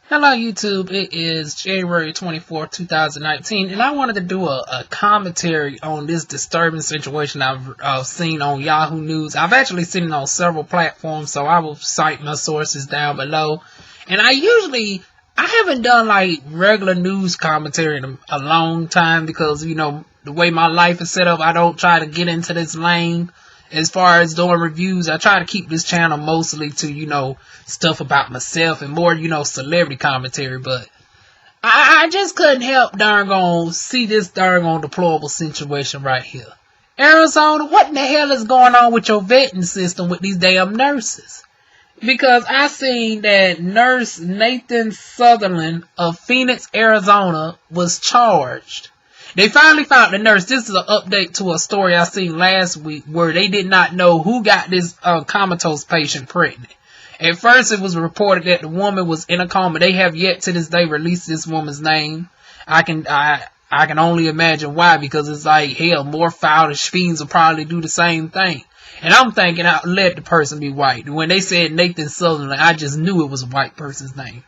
Hello YouTube, it is January 24th, 2019, and I wanted to do a commentary on this disturbing situation I've seen on Yahoo News. I've actually seen it on several platforms, so I will cite my sources down below. And I haven't done like regular news commentary in a long time because, the way my life is set up, I don't try to get into this lane. As far as doing reviews, I try to keep this channel mostly to, stuff about myself and more, celebrity commentary. But I just couldn't help see this deplorable situation right here. Arizona, what in the hell is going on with your vetting system with these damn nurses? Because I seen that nurse Nathan Sutherland of Phoenix, Arizona was charged. They finally found the nurse. This is an update to a story I seen last week where they did not know who got this comatose patient pregnant. At first, it was reported that the woman was in a coma. They have yet to this day released this woman's name. I can only imagine why, because it's like, hell, more foul-ish fiends will probably do the same thing. And I'm thinking, let the person be white. When they said Nathan Sutherland, I just knew it was a white person's name.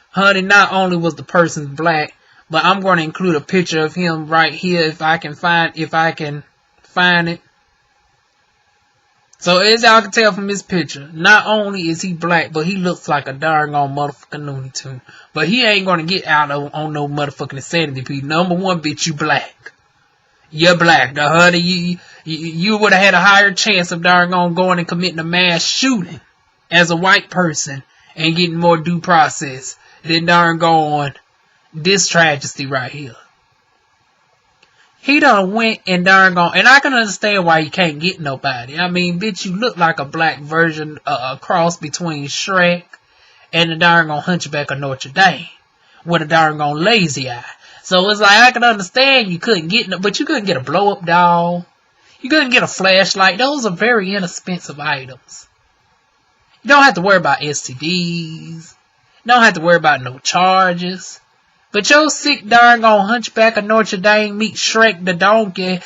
Honey, not only was the person black, but I'm going to include a picture of him right here if I can find it. So as y'all can tell from this picture, not only is he black, but he looks like a darn on motherfucking Looney Tune. But he ain't going to get out on no motherfucking insanity, people. Number one, bitch, you black. You're black. The honey, you would have had a higher chance of darn going and committing a mass shooting as a white person and getting more due process than darn going this tragedy right here. He done went and darn gone, and I can understand why he can't get nobody. I mean, bitch, you look like a black version, a cross between Shrek and the darn gone Hunchback of Notre Dame with a darn gone lazy eye. So it's like, I can understand you couldn't get no, but you couldn't get a blow up doll. You couldn't get a flashlight. Those are very inexpensive items. You don't have to worry about STDs. You don't have to worry about no charges. But your sick darn on Hunchback of Notre Dame meet Shrek the donkey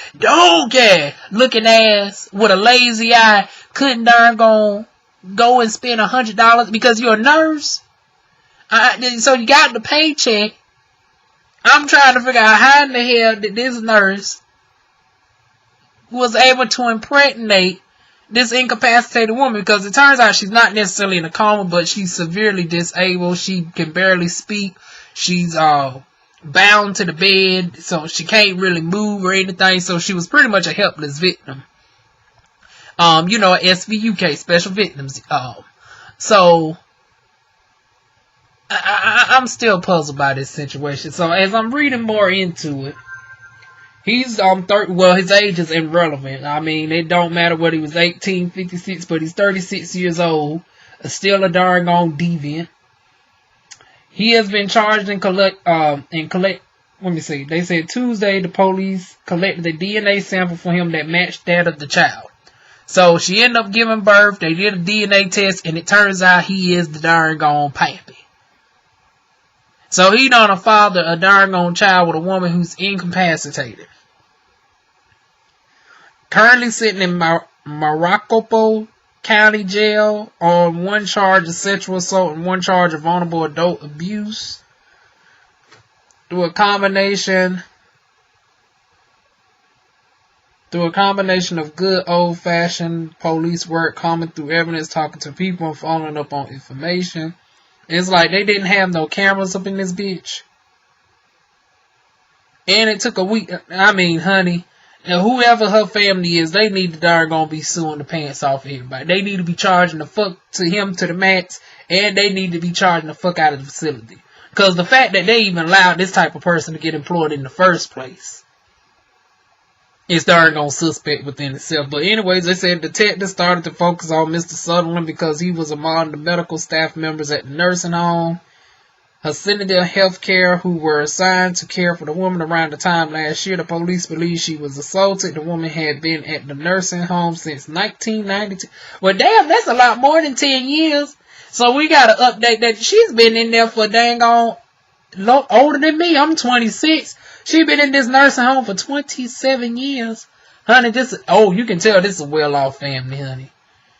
looking ass with a lazy eye couldn't darn go and spend $100 because you're a nurse. So you got the paycheck. I'm trying to figure out how in the hell did this nurse was able to impregnate this incapacitated woman, because it turns out she's not necessarily in a coma, but she's severely disabled. She can barely speak. She's bound to the bed, so she can't really move or anything. So she was pretty much a helpless victim. A SVU case, special victims. So I'm still puzzled by this situation. So as I'm reading more into it, he's 30. Well, his age is irrelevant. I mean, it don't matter whether he was 18, 56, but he's 36 years old. Still a darn gone deviant. He has been charged and collect. Let me see. They said Tuesday the police collected a DNA sample for him that matched that of the child. So she ended up giving birth. They did a DNA test, and it turns out he is the darn gone pappy. So he done father a darn gone child with a woman who's incapacitated. Currently sitting in Maricopa County Jail on one charge of sexual assault and one charge of vulnerable adult abuse. Through a combination of good old-fashioned police work, combing through evidence, talking to people, and following up on information. It's like they didn't have no cameras up in this bitch. And it took a week. I mean, honey, whoever her family is, they need to darn gonna be suing the pants off of everybody. They need to be charging the fuck to him to the max, and they need to be charging the fuck out of the facility. Because the fact that they even allowed this type of person to get employed in the first place is darn gonna suspect within itself. But anyways, they said detectives started to focus on Mr. Sutherland because he was among the medical staff members at the nursing home, Hacienda Healthcare, who were assigned to care for the woman around the time last year. The police believe she was assaulted. The woman had been at the nursing home since 1992. Well, damn, that's a lot more than 10 years. So we got to update that. She's been in there for dang on older than me. I'm 26. She been in this nursing home for 27 years. Honey, you can tell this is a well-off family, honey.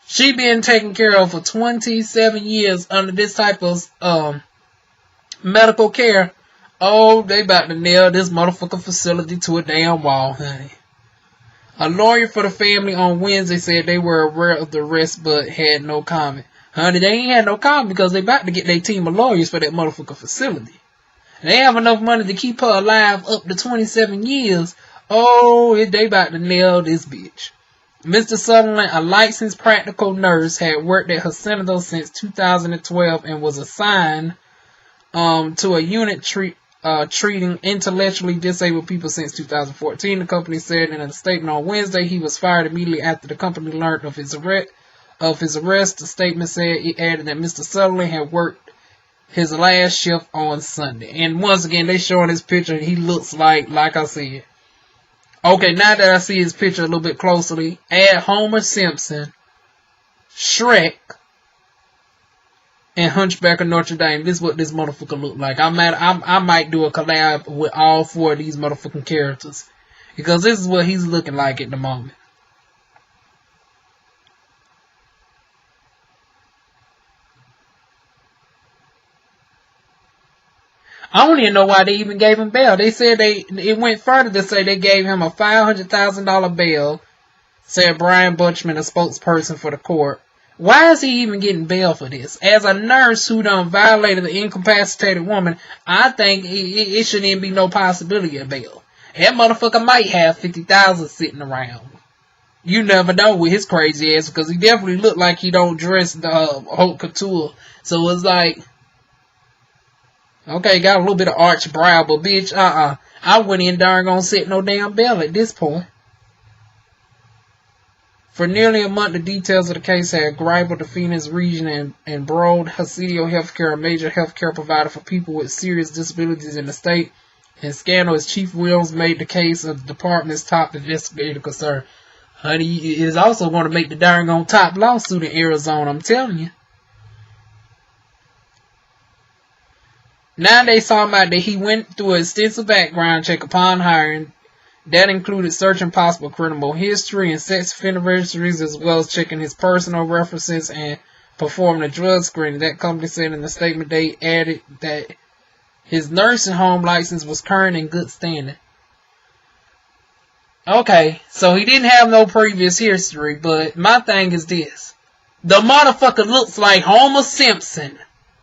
She been taken care of for 27 years under this type of medical care. Oh, they about to nail this motherfucking facility to a damn wall, honey. A lawyer for the family on Wednesday said they were aware of the arrest but had no comment. Honey, they ain't had no comment because they about to get their team of lawyers for that motherfucking facility. They have enough money to keep her alive up to 27 years. Oh, they about to nail this bitch. Mr. Sutherland, a licensed practical nurse, had worked at Hacienda since 2012 and was assigned to a unit treating intellectually disabled people since 2014. The company said in a statement on Wednesday he was fired immediately after the company learned of his arrest. The statement said it added that Mr. Sutherland had worked his last shift on Sunday. And once again, they showing his picture, and he looks like I said. Okay, now that I see his picture a little bit closely, add Homer Simpson, Shrek, and Hunchback of Notre Dame. This is what this motherfucker look like. I might do a collab with all four of these motherfucking characters, because this is what he's looking like at the moment. I don't even know why they even gave him bail. They said it went further to say they gave him a $500,000 bail, said Brian Butchman, a spokesperson for the court. Why is he even getting bail for this? As a nurse who done violated an incapacitated woman, I think it shouldn't even be no possibility of bail. That motherfucker might have $50,000 sitting around. You never know with his crazy ass, because he definitely looked like he don't dress the haute couture. So it's like, okay, got a little bit of arch brow, but bitch, I wouldn't even darn gonna set no damn bail at this point. For nearly a month, the details of the case had griped the Phoenix region and embroiled Hacienda Healthcare, a major healthcare provider for people with serious disabilities in the state. And scandal as Chief Williams made the case of the department's top investigative concern. Honey, it is also going to make the darn on top lawsuit in Arizona, I'm telling you. Now they talking about that he went through an extensive background check upon hiring. That included searching possible criminal history and sex offender registries, as well as checking his personal references and performing a drug screening. That company said in the statement they added that his nursing home license was current and good standing. Okay, so he didn't have no previous history, but my thing is this. The motherfucker looks like Homer Simpson,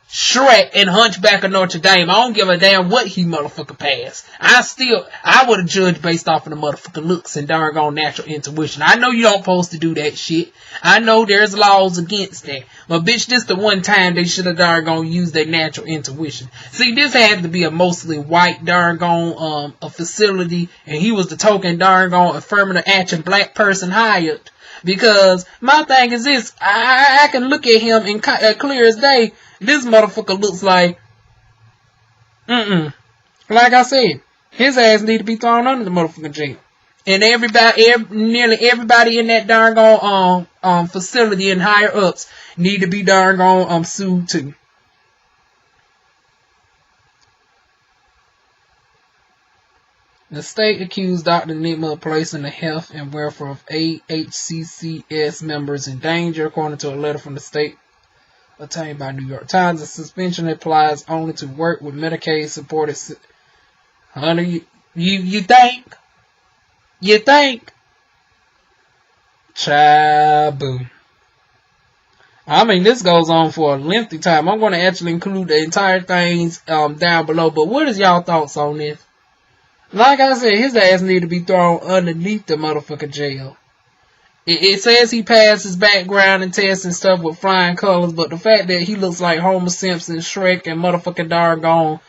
Shrek, and Hunchback of Notre Dame. I don't give a damn what he motherfucker passed. I would have judged based off of the motherfucker looks and darn on natural intuition. I know you don't supposed to do that shit. I know there's laws against that. But bitch, this the one time they should have darn gone use their natural intuition. See, this had to be a mostly white darn gone a facility, and he was the token darn gone affirmative action black person hired. Because my thing is this, I can look at him and clear as day. This motherfucker looks like, like I said, his ass need to be thrown under the motherfucking jail. And nearly everybody in that darn gone facility and higher ups need to be darn gone sued too. The state accused Dr. Nitma of placing the health and welfare of 8 HCCS members in danger, according to a letter from the state obtained by New York Times. The suspension applies only to work with Medicaid supported. Honey, you think? You think? Chaboo. I mean, this goes on for a lengthy time. I'm going to actually include the entire things down below. But what is y'all thoughts on this? Like I said, his ass need to be thrown underneath the motherfucking jail. It says he passed his background and tests and stuff with flying colors, but the fact that he looks like Homer Simpson, Shrek, and motherfucking doggone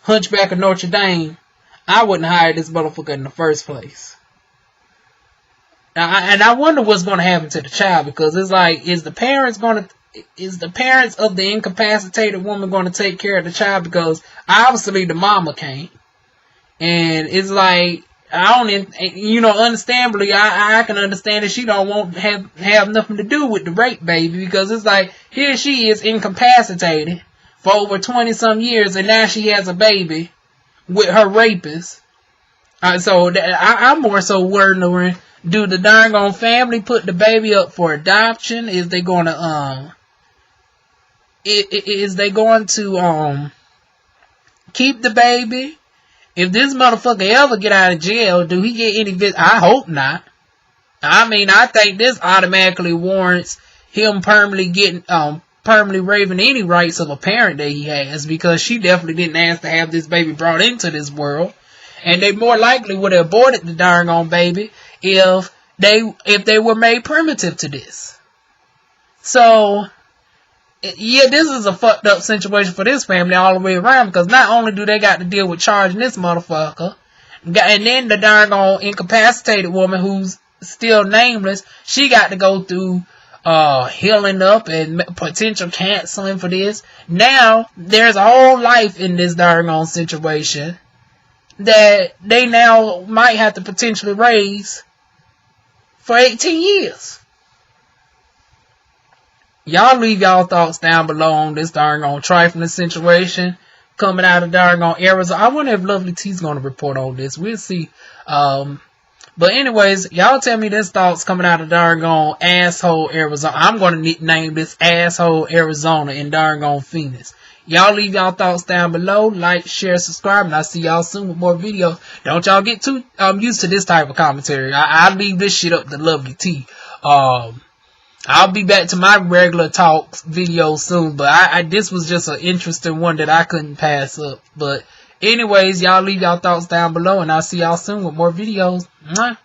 Hunchback of Notre Dame, I wouldn't hire this motherfucker in the first place. And I wonder what's going to happen to the child, because it's like, is the parents of the incapacitated woman going to take care of the child? Because obviously the mama can't. And it's like, understandably, I can understand that she don't want to have nothing to do with the rape baby, because it's like, here she is incapacitated for over 20 some years, and now she has a baby with her rapist. So I'm more so wondering, do the darn family put the baby up for adoption? Is they gonna Is they going to keep the baby? If this motherfucker ever get out of jail, do he get any I hope not. I mean, I think this automatically warrants him permanently waiving any rights of a parent that he has, because she definitely didn't ask to have this baby brought into this world. And they more likely would have aborted the darn on baby if they were made primitive to this. So, yeah, this is a fucked up situation for this family all the way around, because not only do they got to deal with charging this motherfucker, and then the darn on incapacitated woman who's still nameless, she got to go through healing up and potential counseling for this. Now, there's a whole life in this darn on situation that they now might have to potentially raise for 18 years. Y'all leave y'all thoughts down below on this darn on trifling situation coming out of darn on Arizona. I wonder if Lovely T's going to report on this. We'll see. But anyways, y'all tell me this thoughts coming out of darn on asshole Arizona. I'm going to name this asshole Arizona in darn on Phoenix. Y'all leave y'all thoughts down below. Like, share, subscribe, and I'll see y'all soon with more videos. Don't y'all get too used to this type of commentary. I leave this shit up to Lovely T. I'll be back to my regular talks video soon, but this was just an interesting one that I couldn't pass up. But anyways, y'all leave y'all thoughts down below, and I'll see y'all soon with more videos. Mwah.